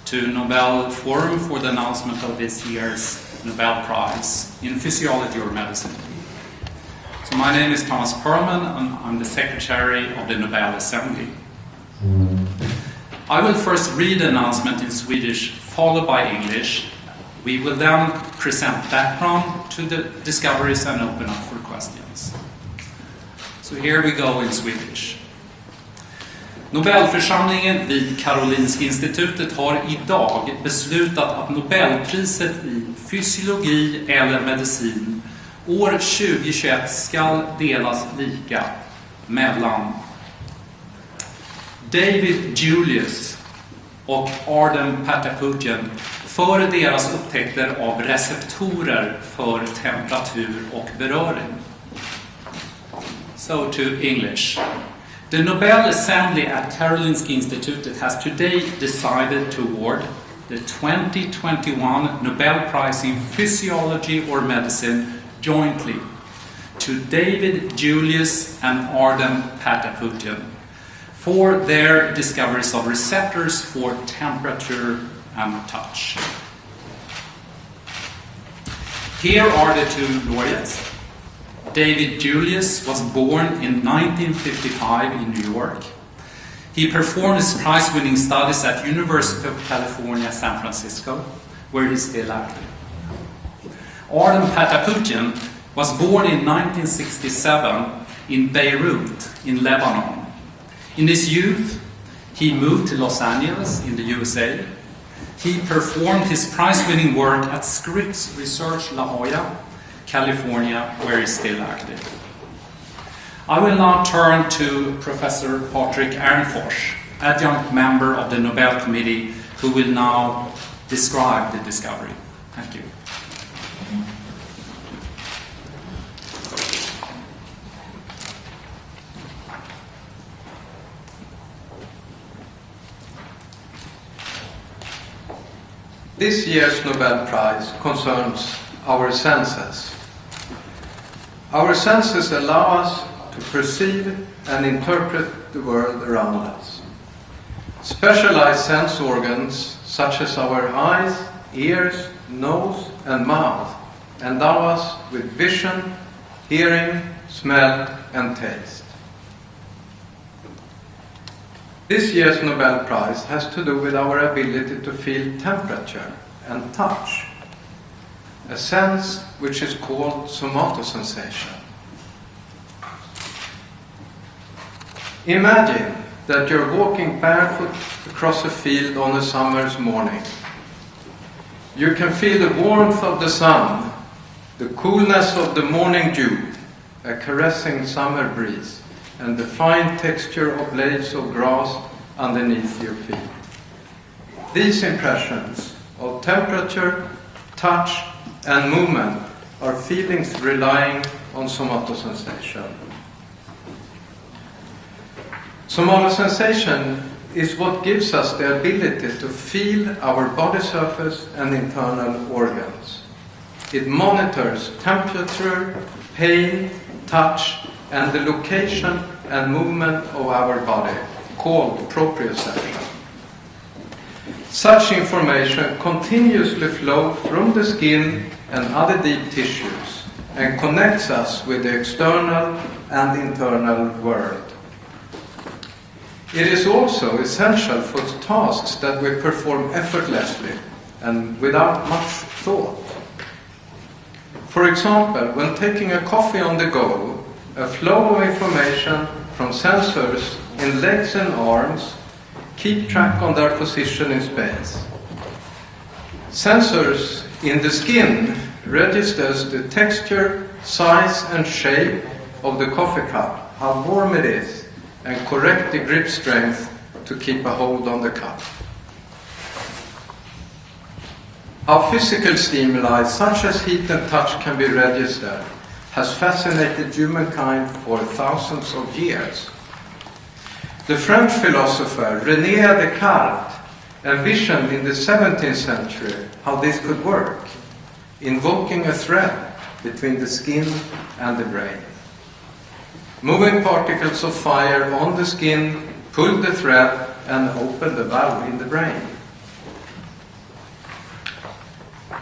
to Nobel Forum for the announcement of this year's Nobel Prize in Physiology or Medicine. So my name is Thomas Perlman, and I'm the Secretary of the Nobel Assembly. I will first read the announcement in Swedish, followed by English. We will then present background to the discoveries and open up for questions. So here we go in Swedish. Nobelförsamlingen vid Karolinska institutet har idag beslutat att Nobelpriset i fysiologi eller medicin år 2021 ska delas lika mellan David Julius och Arden Pataputian för deras upptäckter av receptorer för temperatur och beröring. So to English. The Nobel Assembly at Karolinska Institutet has today decided to award the 2021 Nobel Prize in Physiology or Medicine jointly to David Julius and Arden Pataputian for their discoveries of receptors for temperature and touch. Here are the two laureates. David Julius was born in 1955 in New York. He performed his prize-winning studies at University of California, San Francisco, where he's still active. Arden Pataputian was born in 1967 in Beirut, in Lebanon. In his youth, he moved to Los Angeles in the USA. He performed his prize-winning work at Scripps Research La Jolla, California, where he's still active. I will now turn to Professor Patrik Ehrenfors, adjunct member of the Nobel Committee, who will now describe the discovery. Thank you. This year's Nobel Prize concerns our senses. Our senses allow us to perceive and interpret the world around us. Specialized sense organs, such as our eyes, ears, nose, and mouth, endow us with vision, hearing, smell, and taste. This year's Nobel Prize has to do with our ability to feel temperature and touch, a sense which is called somatosensation. Imagine that you're walking barefoot across a field on a summer's morning. You can feel the warmth of the sun, the coolness of the morning dew, a caressing summer breeze, and the fine texture of blades of grass underneath your feet. These impressions of temperature, touch, and movement are feelings relying on somatosensation. Somatosensation is what gives us the ability to feel our body surface and internal organs. It monitors temperature, pain, touch, and the location and movement of our body, called proprioception. Such information continuously flows from the skin and other deep tissues and connects us with the external and internal world. It is also essential for tasks that we perform effortlessly and without much thought. For example, when taking a coffee on the go, a flow of information from sensors in legs and arms keep track on their position in space. Sensors in the skin registers the texture, size and shape of the coffee cup, how warm it is, and correct the grip strength to keep a hold on the cup. How physical stimuli such as heat and touch can be registered has fascinated humankind for thousands of years. The French philosopher René Descartes envisioned in the 17th century how this could work, invoking a thread between the skin and the brain. Moving particles of fire on the skin pulled the thread and opened the valve in the brain.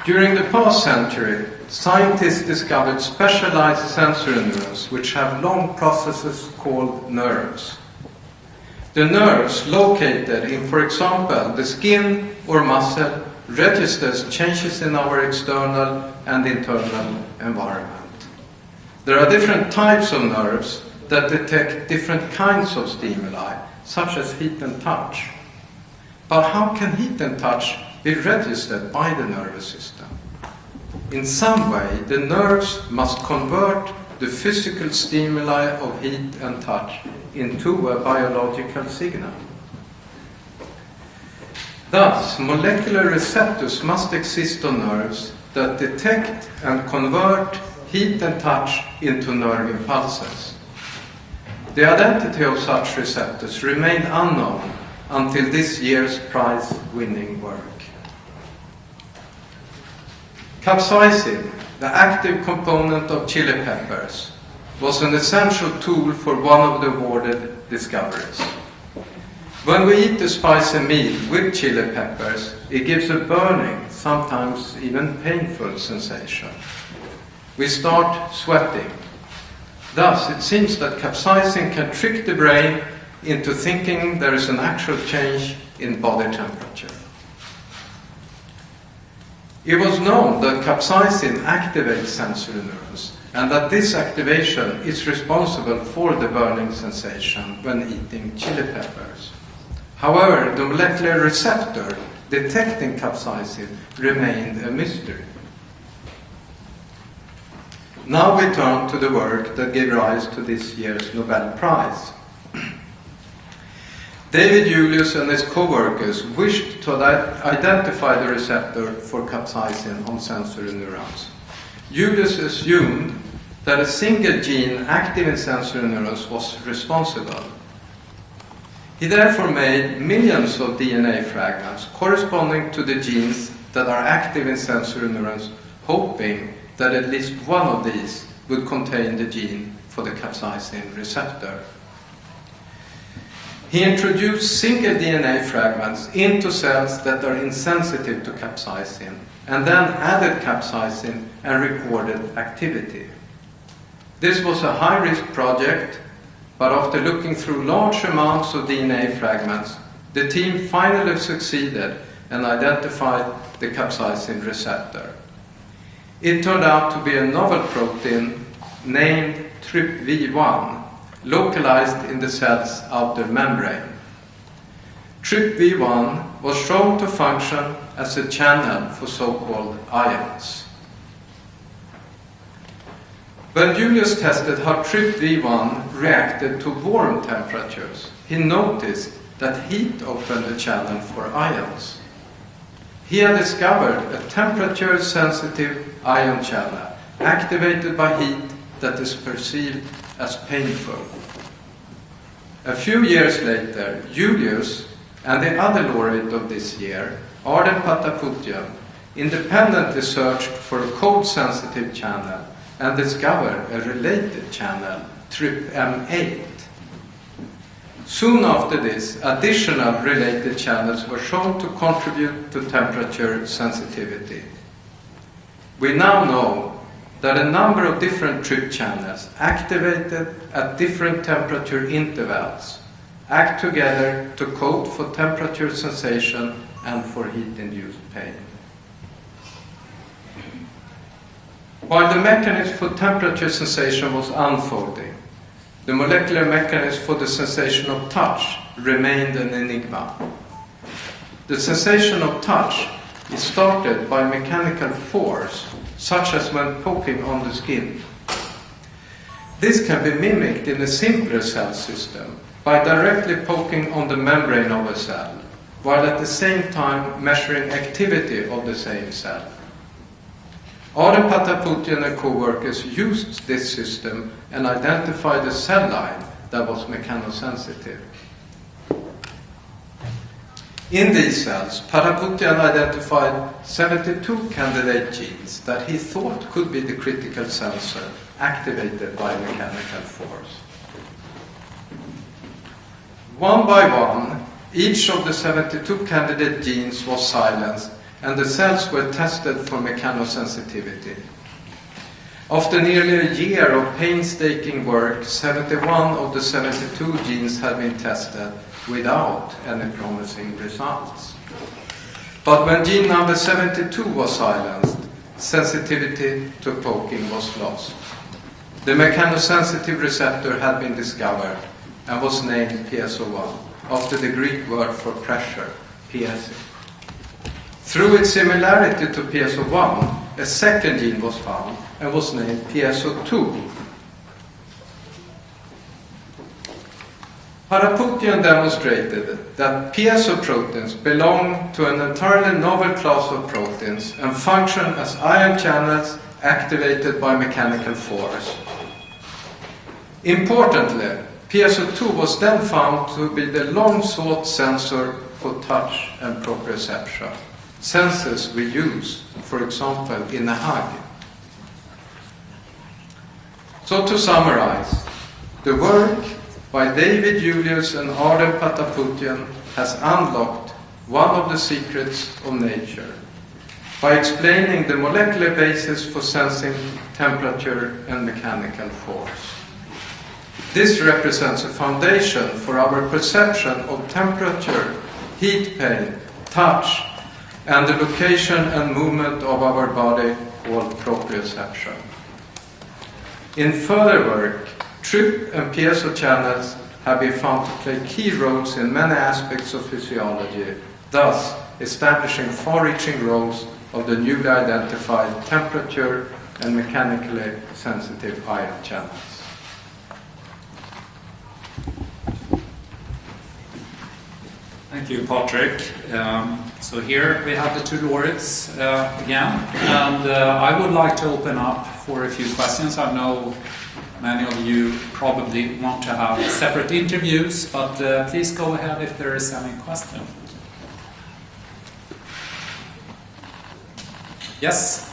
During the past century, scientists discovered specialized sensory neurons which have long processes called nerves. The nerves located in, for example, the skin or muscle registers changes in our external and internal environment. There are different types of nerves that detect different kinds of stimuli, such as heat and touch. But how can heat and touch be registered by the nervous system? In some way, the nerves must convert the physical stimuli of heat and touch into a biological signal. Thus, molecular receptors must exist on nerves that detect and convert heat and touch into nerve impulses. The identity of such receptors remained unknown until this year's prize-winning work. Capsaicin, the active component of chili peppers, was an essential tool for one of the awarded discoveries. When we eat a spicy meal with chili peppers, it gives a burning, sometimes even painful sensation. We start sweating. Thus, it seems that capsaicin can trick the brain into thinking there is an actual change in body temperature. It was known that capsaicin activates sensory neurons and that this activation is responsible for the burning sensation when eating chili peppers. However, the molecular receptor detecting capsaicin remained a mystery. Now we turn to the work that gave rise to this year's Nobel Prize. David Julius and his co-workers wished to identify the receptor for capsaicin on sensory neurons. Julius assumed that a single gene active in sensory neurons was responsible. He therefore made millions of DNA fragments corresponding to the genes that are active in sensory neurons, hoping that at least one of these would contain the gene for the capsaicin receptor. He introduced single DNA fragments into cells that are insensitive to capsaicin, and then added capsaicin and recorded activity. This was a high-risk project, but after looking through large amounts of DNA fragments, the team finally succeeded and identified the capsaicin receptor. It turned out to be a novel protein named TRPV1, localized in the cell's outer membrane. TRPV1 was shown to function as a channel for so-called ions. When Julius tested how TRPV1 reacted to warm temperatures, he noticed that heat opened a channel for ions. He had discovered a temperature-sensitive ion channel activated by heat that is perceived as painful. A few years later, Julius and the other laureate of this year, Arden Pataputian, independently searched for a cold-sensitive channel and discovered a related channel, TRPM8. Soon after this, additional related channels were shown to contribute to temperature sensitivity. We now know that a number of different TRP channels activated at different temperature intervals act together to code for temperature sensation and for heat-induced pain. While the mechanism for temperature sensation was unfolding, the molecular mechanism for the sensation of touch remained an enigma. The sensation of touch is started by mechanical force, such as when poking on the skin. This can be mimicked in a simpler cell system by directly poking on the membrane of a cell, while at the same time measuring activity of the same cell. Arden Pataputian and co-workers used this system and identified a cell line that was mechanosensitive. In these cells, Pataputian identified 72 candidate genes that he thought could be the critical sensor activated by mechanical force. One by one, each of the 72 candidate genes was silenced and the cells were tested for mechanosensitivity. After nearly a year of painstaking work, 71 of the 72 genes had been tested without any promising results. But when gene number 72 was silenced, sensitivity to poking was lost. The mechanosensitive receptor had been discovered and was named PSO1, after the Greek word for pressure, PSE. Through its similarity to PSO1, a second gene was found and was named PSO2. Haraputian demonstrated that PSO proteins belong to an entirely novel class of proteins and function as ion channels activated by mechanical force. Importantly, PSO2 was then found to be the long-sought sensor for touch and proprioception, senses we use, for example, in a hug. So to summarize, the work by David Julius and Arden Pataputian has unlocked one of the secrets of nature by explaining the molecular basis for sensing temperature and mechanical force. This represents a foundation for our perception of temperature, heat pain, touch, and the location and movement of our body called proprioception. In further work, TRIP and piezo channels have been found to play key roles in many aspects of physiology, thus establishing far-reaching roles of the newly identified temperature and mechanically sensitive ion channels. Thank you, Patrick. So here we have the two laureates again, and I would like to open up for a few questions. I know many of you probably want to have separate interviews, but please go ahead if there is any question. Yes?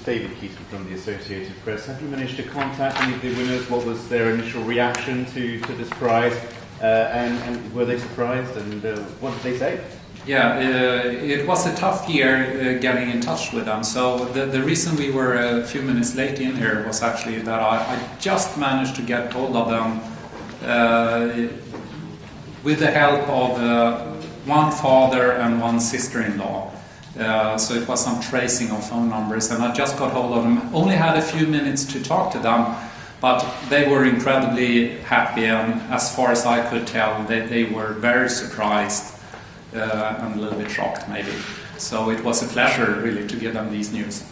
David Keaton from the Associated Press. Have you managed to contact any of the winners? What was their initial reaction to this prize? And were they surprised? And what did they say? Yeah, it was a tough year getting in touch with them. So the reason we were a few minutes late in here was actually that I just managed to get hold of them with the help of one father and one sister-in-law. So it was some tracing of phone numbers, and I just got hold of them. Only had a few minutes to talk to them, but they were incredibly happy, and as far as I could tell, they were very surprised and a little bit shocked maybe. So it was a pleasure really to give them these news.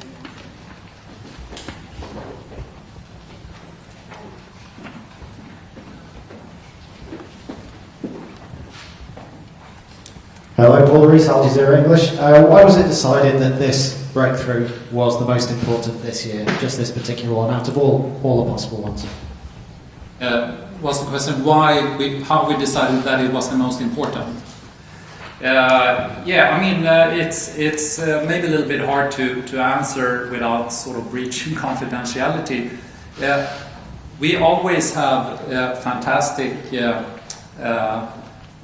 Hello, Paul Rees, Al Jazeera English. Why was it decided that this breakthrough was the most important this year, just this particular one, out of all the possible ones? Was the question how we decided that it was the most important? Yeah, I mean, it's maybe a little bit hard to answer without sort of breaching confidentiality. We always have fantastic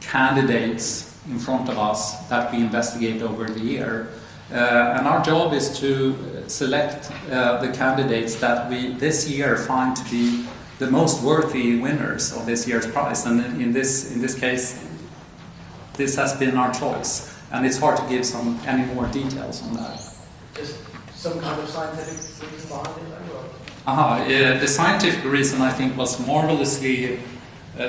candidates in front of us that we investigate over the year. And our job is to select the candidates that we this year find to be the most worthy winners of this year's prize. And in this case, this has been our choice. And it's hard to give any more details on that. Just some kind of scientific reason behind it? The scientific reason, I think, was marvelously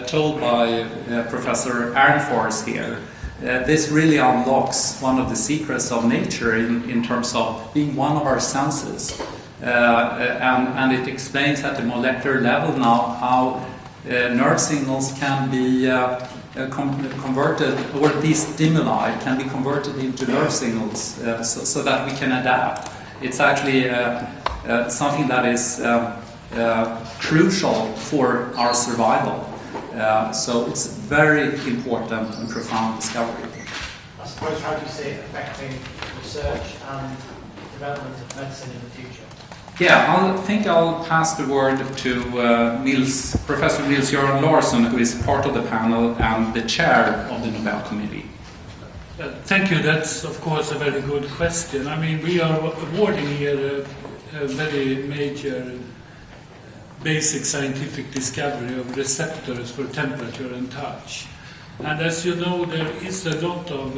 told by Professor Arnfors here. This really unlocks one of the secrets of nature in terms of being one of our senses. And it explains at the molecular level now how nerve signals can be converted, or these stimuli can be converted into nerve signals so that we can adapt. It's actually something that is crucial for our survival. So it's very important and profound discovery. I suppose, how do you see it affecting research and development of medicine in the future? Yeah, I think I'll pass the word to Professor Nils-Göran Larsson, who is part of the panel and the chair of the Nobel Committee. Thank you. That's, of course, a very good question. I mean, we are awarding here a very major basic scientific discovery of receptors for temperature and touch. And as you know, there is a lot of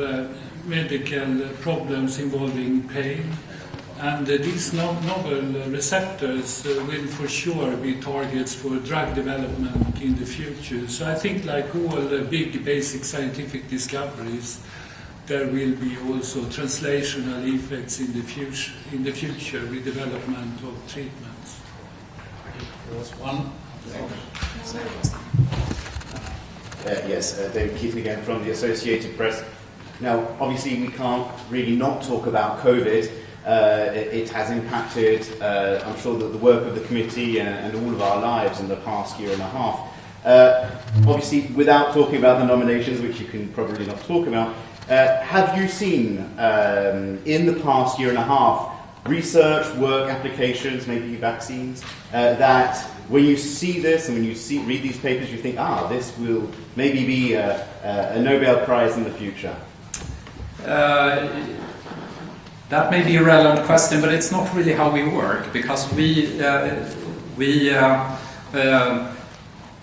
medical problems involving pain. And these novel receptors will for sure be targets for drug development in the future. So I think, like all big basic scientific discoveries, there will be also translational effects in the future with development of treatments. There was one. Yes, David Keating again from the Associated Press. Now, obviously, we can't really not talk about COVID. It has impacted, I'm sure, the work of the committee and all of our lives in the past year and a half. Obviously, without talking about the nominations, which you can probably not talk about, have you seen in the past year and a half research, work, applications, maybe vaccines, that when you see this and when you read these papers, you think, this will maybe be a Nobel Prize in the future? That may be a relevant question, but it's not really how we work, because we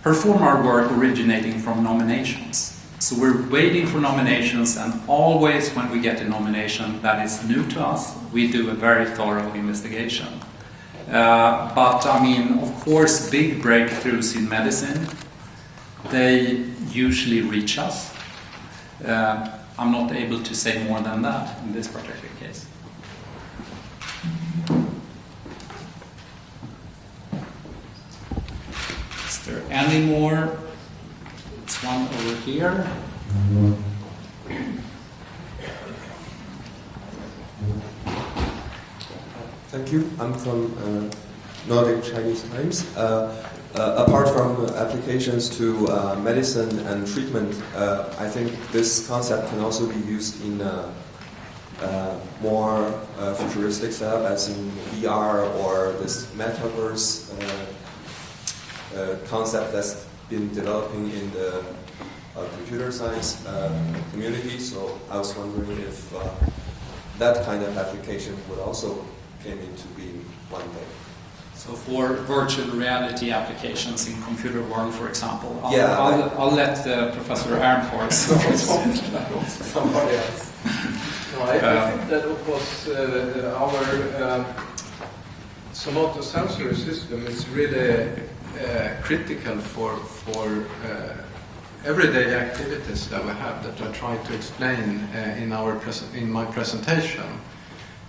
perform our work originating from nominations. So we're waiting for nominations, and always when we get a nomination that is new to us, we do a very thorough investigation. But I mean, of course, big breakthroughs in medicine, they usually reach us. I'm not able to say more than that in this particular case. Is there any more? There's one over here. Thank you. I'm from Nordic Chinese Times. Apart from applications to medicine and treatment, I think this concept can also be used in more futuristic setup, as in VR or this metaverse concept that's been developing in the computer science community. So I was wondering if that kind of application would also came into being one day. So for virtual reality applications in computer world, for example, I'll let Professor Ehrenfors. Somebody else. No, I think that, of course, our somatosensory system is really critical for everyday activities that we have, that I try to explain in my presentation.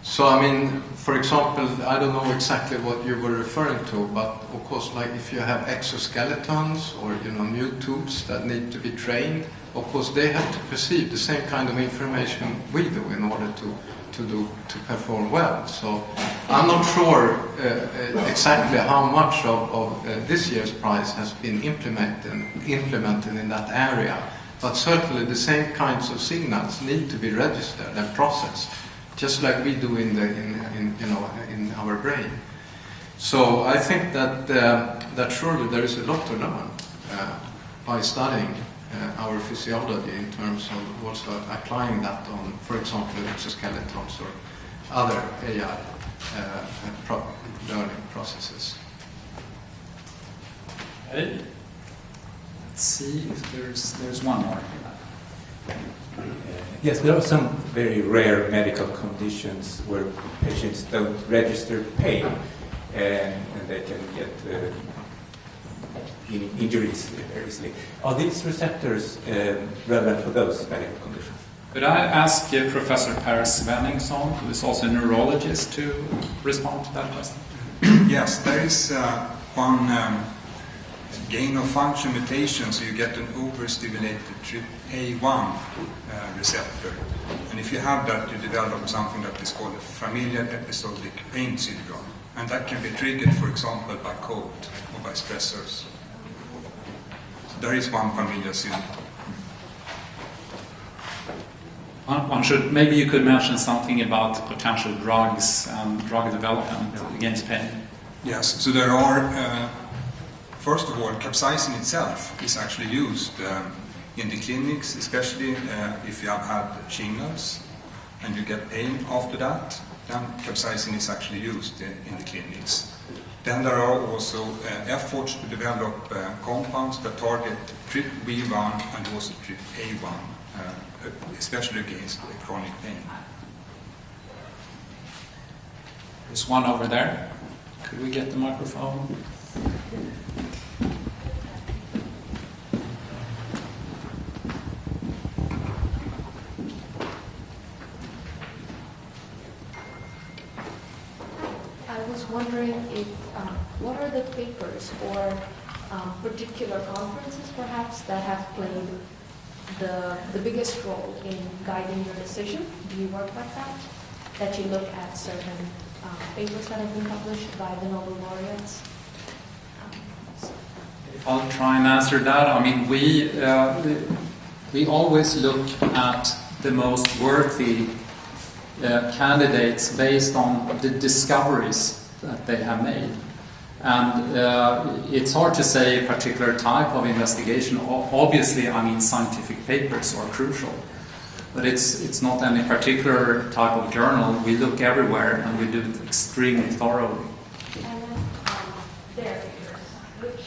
So, I mean, for example, I don't know exactly what you were referring to, but of course, like if you have exoskeletons or, new tubes that need to be trained, of course, they have to perceive the same kind of information we do in order to perform well. So, I'm not sure exactly how much of this year's prize has been implemented in that area, but certainly the same kinds of signals need to be registered and processed, just like we do in our brain. So I think that surely there is a lot to learn by studying our physiology in terms of also applying that on, for example, exoskeletons or other AI learning processes. Okay. Let's see if there's one more. Yes, there are some very rare medical conditions where patients don't register pain and they can get injuries very easily. Are these receptors relevant for those medical conditions? Could I ask Professor Per Svenningsson, who is also a neurologist, to respond to that question? Yes, there is one gain of function mutation, so you get an overstimulated A1 receptor. And if you have that, you develop something that is called a familial episodic pain syndrome. And that can be triggered, for example, by cold or by stressors. So there is one familial syndrome. One should, maybe you could mention something about potential drugs and drug development against pain. Yes, so there are, first of all, capsaicin itself is actually used in the clinics, especially if you have had shingles and you get pain after that, then capsaicin is actually used in the clinics. Then there are also efforts to develop compounds that target TRPV1 and also TRPA1, especially against chronic pain. There's one over there. Could we get the microphone? I was wondering if, what are the papers or particular conferences perhaps that have played the biggest role in guiding your decision? Do you work like that? That you look at certain papers that have been published by the Nobel laureates? I'll try and answer that. I mean, we always look at the most worthy candidates based on the discoveries that they have made. And it's hard to say a particular type of investigation. Obviously, I mean, scientific papers are crucial. But it's not any particular type of journal. We look everywhere and we do it extremely thoroughly. And then their papers.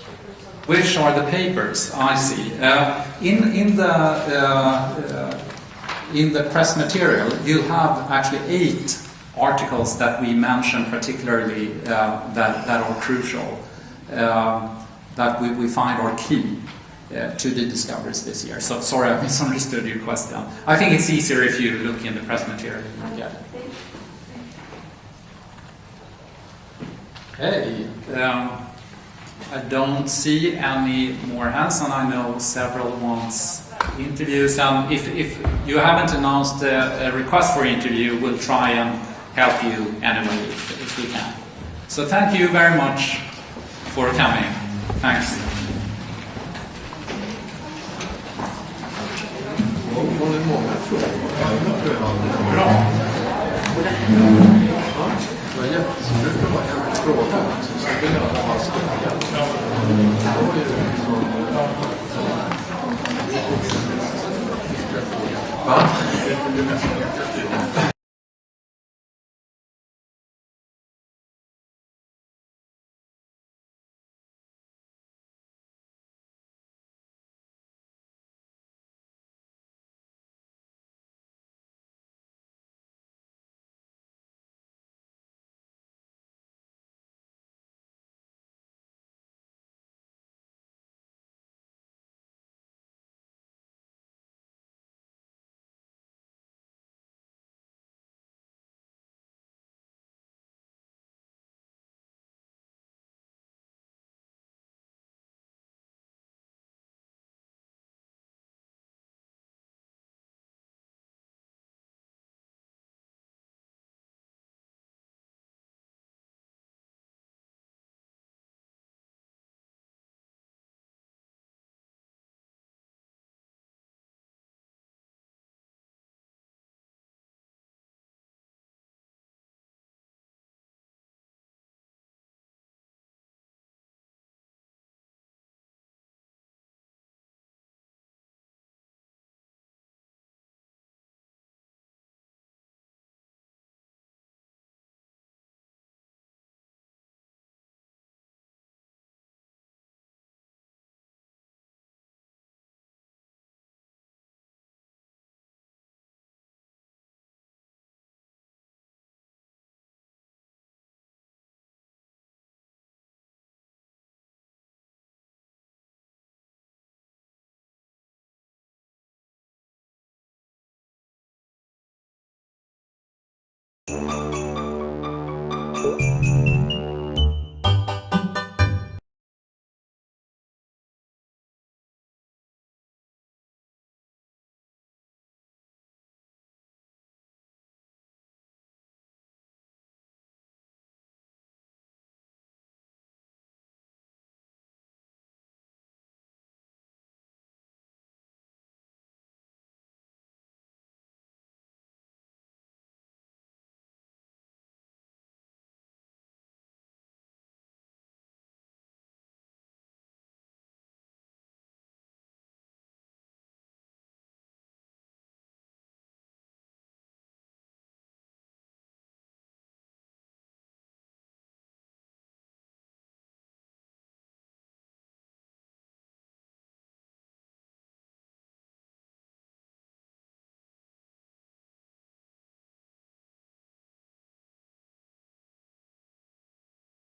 Which are the papers? I see. In the press material, you have actually 8 articles that we mention particularly that are crucial, that we find are key to the discoveries this year. So sorry, I misunderstood your question. I think it's easier if you look in the press material. You get it. Okay. I don't see any more hands, and I know several ones interviews. If you haven't announced a request for interview, we'll try and help you anyway if we can. So thank you very much for coming. Thanks.